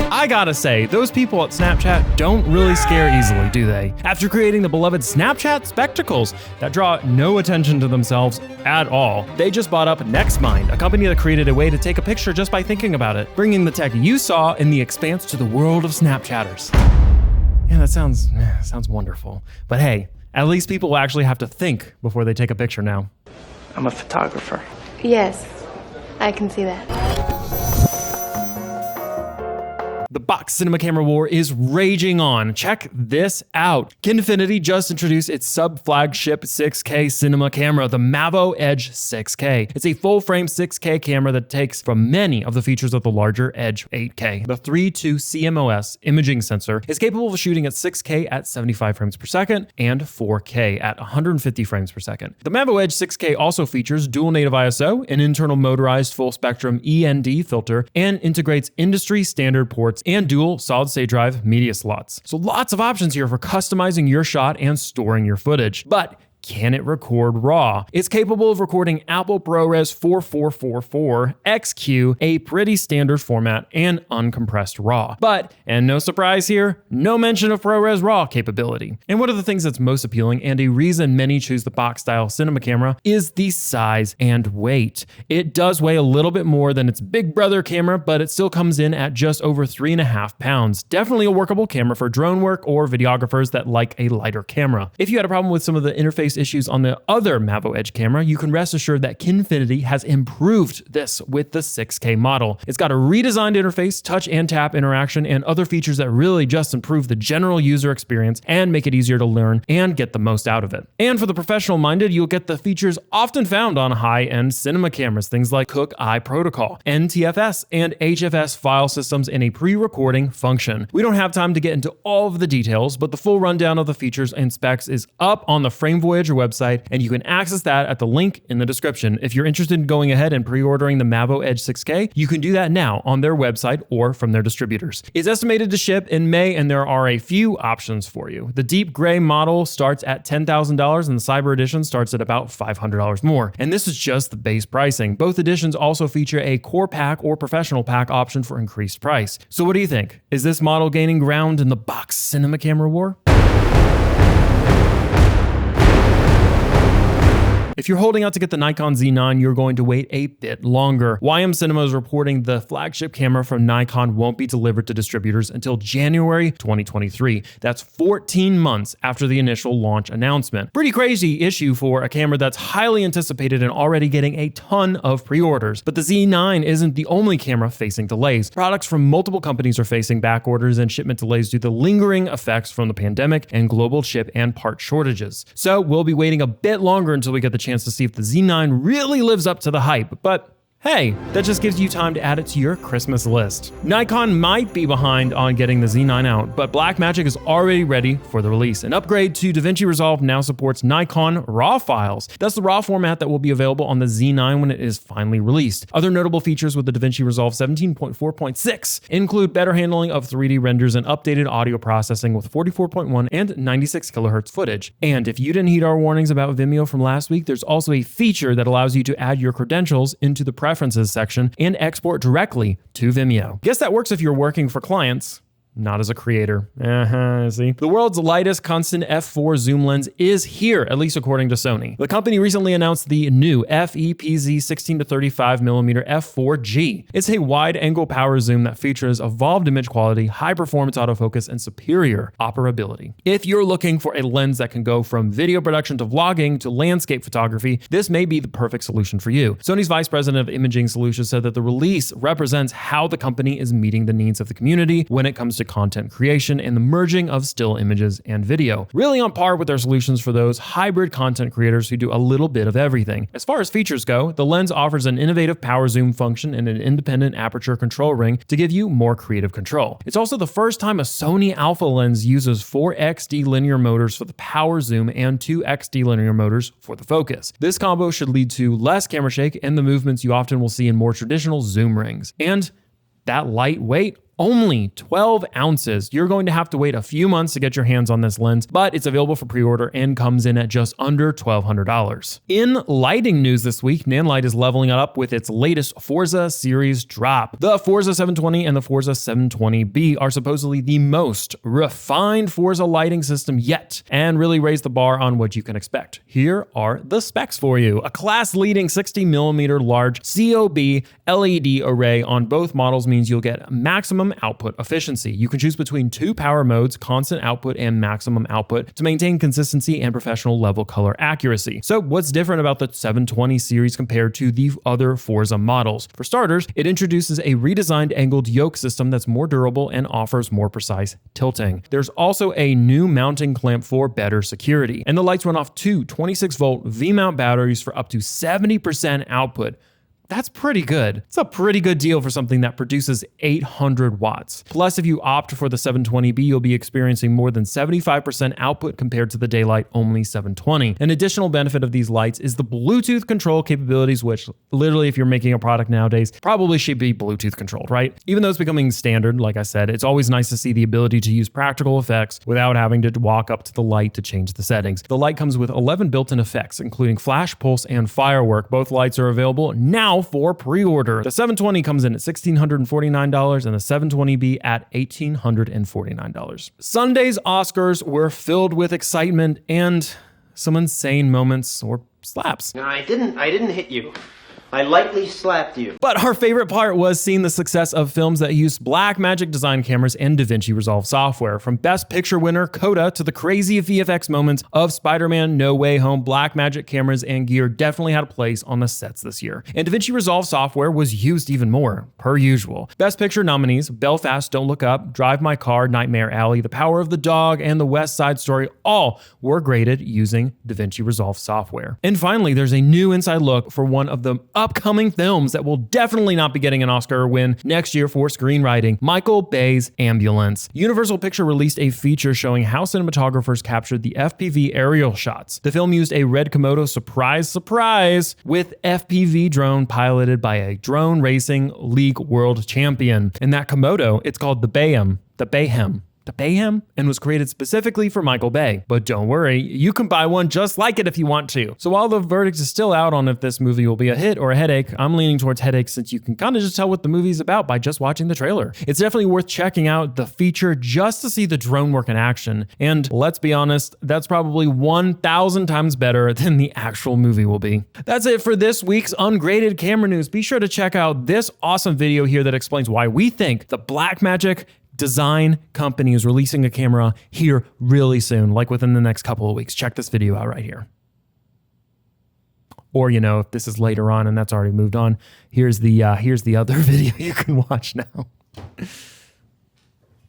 I gotta say, those people at Snapchat don't really scare easily, do they? After creating the beloved Snapchat spectacles that draw no attention to themselves at all, they just bought up NextMind, a company that created a way to take a picture just by thinking about it, bringing the tech you saw in The Expanse to the world of Snapchatters. Yeah, that sounds wonderful. But hey, at least people will actually have to think before they take a picture now. I'm a photographer. Yes, I can see that. The box cinema camera war is raging on. Check this out. Kinefinity just introduced its sub-flagship 6K cinema camera, the Mavo Edge 6K. It's a full-frame 6K camera that takes from many of the features of the larger Edge 8K. The 3.2 CMOS imaging sensor is capable of shooting at 6K at 75 frames per second and 4K at 150 frames per second. The Mavo Edge 6K also features dual native ISO, an internal motorized full-spectrum END filter, and integrates industry-standard ports and dual solid-state drive media slots. So lots of options here for customizing your shot and storing your footage. But can it record RAW? It's capable of recording Apple ProRes 4444 XQ, a pretty standard format, and uncompressed RAW. But, and no surprise here, no mention of ProRes RAW capability. And one of the things that's most appealing, and a reason many choose the box-style cinema camera, is the size and weight. It does weigh a little bit more than its big brother camera, but it still comes in at just over 3.5 pounds. Definitely a workable camera for drone work or videographers that like a lighter camera. If you had a problem with some of the interface issues on the other Mavo Edge camera, you can rest assured that Kinefinity has improved this with the 6K model. It's got a redesigned interface, touch and tap interaction, and other features that really just improve the general user experience and make it easier to learn and get the most out of it. And for the professional minded, you'll get the features often found on high-end cinema cameras, things like Cook Eye Protocol, NTFS, and HFS file systems in a pre-recording function. We don't have time to get into all of the details, but the full rundown of the features and specs is up on the Voyager website, and you can access that at the link in the description. If you're interested in going ahead and pre-ordering the Mavo Edge 6K, you can do that now on their website or from their distributors. It's estimated to ship in May, and there are a few options for you. The deep gray model starts at $10,000, and the Cyber Edition starts at about $500 more. And this is just the base pricing. Both editions also feature a core pack or professional pack option for increased price. So what do you think? Is this model gaining ground in the box cinema camera war? If you're holding out to get the Nikon Z9, you're going to wait a bit longer. YM Cinema is reporting the flagship camera from Nikon won't be delivered to distributors until January 2023. That's 14 months after the initial launch announcement. Pretty crazy issue for a camera that's highly anticipated and already getting a ton of pre-orders. But the Z9 isn't the only camera facing delays. Products from multiple companies are facing back orders and shipment delays due to lingering effects from the pandemic and global chip and part shortages. So we'll be waiting a bit longer until we get the chance to see if the Z9 really lives up to the hype, but hey, that just gives you time to add it to your Christmas list. Nikon might be behind on getting the Z9 out, but Blackmagic is already ready for the release. An upgrade to Davinci Resolve now supports Nikon RAW files. That's the RAW format that will be available on the Z9 when it is finally released. Other notable features with the Davinci Resolve 17.4.6 include better handling of 3D renders and updated audio processing with 44.1 and 96 kHz footage. And if you didn't heed our warnings about Vimeo from last week, there's also a feature that allows you to add your credentials into the preferences section and export directly to Vimeo. Guess that works if you're working for clients, not as a creator. See? The world's lightest constant f4 zoom lens is here, at least according to Sony. The company recently announced the new FEPZ 16 to 35mm f4G. It's a wide-angle power zoom that features evolved image quality, high-performance autofocus, and superior operability. If you're looking for a lens that can go from video production to vlogging to landscape photography, this may be the perfect solution for you. Sony's vice president of imaging solutions said that the release represents how the company is meeting the needs of the community when it comes to content creation and the merging of still images and video. Really on par with their solutions for those hybrid content creators who do a little bit of everything. As far as features go, the lens offers an innovative power zoom function and an independent aperture control ring to give you more creative control. It's also the first time a Sony Alpha lens uses 4XD linear motors for the power zoom and 2XD linear motors for the focus. This combo should lead to less camera shake and the movements you often will see in more traditional zoom rings. And that lightweight, only 12 ounces. You're going to have to wait a few months to get your hands on this lens, but it's available for pre-order and comes in at just under $1,200. In lighting news this week, Nanlite is leveling it up with its latest Forza series drop. The Forza 720 and the Forza 720B are supposedly the most refined Forza lighting system yet, and really raise the bar on what you can expect. Here are the specs for you. A class-leading 60mm large COB LED array on both models means you'll get maximum output efficiency. You can choose between two power modes, constant output and maximum output, to maintain consistency and professional level color accuracy. So what's different about the 720 series compared to the other Forza models? For starters, it introduces a redesigned angled yoke system that's more durable and offers more precise tilting. There's also a new mounting clamp for better security, and the lights run off two 26-volt V-mount batteries for up to 70% output. That's pretty good. It's a pretty good deal for something that produces 800 watts. Plus, if you opt for the 720B, you'll be experiencing more than 75% output compared to the daylight only 720. An additional benefit of these lights is the Bluetooth control capabilities, which literally, if you're making a product nowadays, probably should be Bluetooth controlled, right? Even though it's becoming standard, like I said, it's always nice to see the ability to use practical effects without having to walk up to the light to change the settings. The light comes with 11 built-in effects, including flash, pulse, and firework. Both lights are available now for pre-order. The 720 comes in at $1,649 and the 720B at $1,849. Sunday's Oscars were filled with excitement and some insane moments or slaps. No, I didn't hit you. I lightly slapped you. But our favorite part was seeing the success of films that use Blackmagic Design cameras and Davinci Resolve software. From Best Picture winner Coda to the crazy VFX moments of Spider-Man No Way Home, Blackmagic cameras and gear definitely had a place on the sets this year. And Davinci Resolve software was used even more, per usual. Best Picture nominees Belfast, Don't Look Up, Drive My Car, Nightmare Alley, The Power of the Dog, and The West Side Story all were graded using Davinci Resolve software. And finally, there's a new inside look for one of the upcoming films that will definitely not be getting an Oscar win next year for screenwriting, Michael Bay's Ambulance. Universal Pictures released a feature showing how cinematographers captured the FPV aerial shots. The film used a red Komodo surprise with FPV drone piloted by a drone racing league world champion. And that Komodo, it's called the Bayhem, and was created specifically for Michael Bay. But don't worry, you can buy one just like it if you want to. So while the verdict is still out on if this movie will be a hit or a headache, I'm leaning towards headache since you can kind of just tell what the movie's about by just watching the trailer. It's definitely worth checking out the feature just to see the drone work in action. And let's be honest, that's probably 1,000 times better than the actual movie will be. That's it for this week's Ungraded Camera News. Be sure to check out this awesome video here that explains why we think the Blackmagic Design company is releasing a camera here really soon, like within the next couple of weeks. Check this video out right here. Or, you know, if this is later on and that's already moved on, here's the other video you can watch now.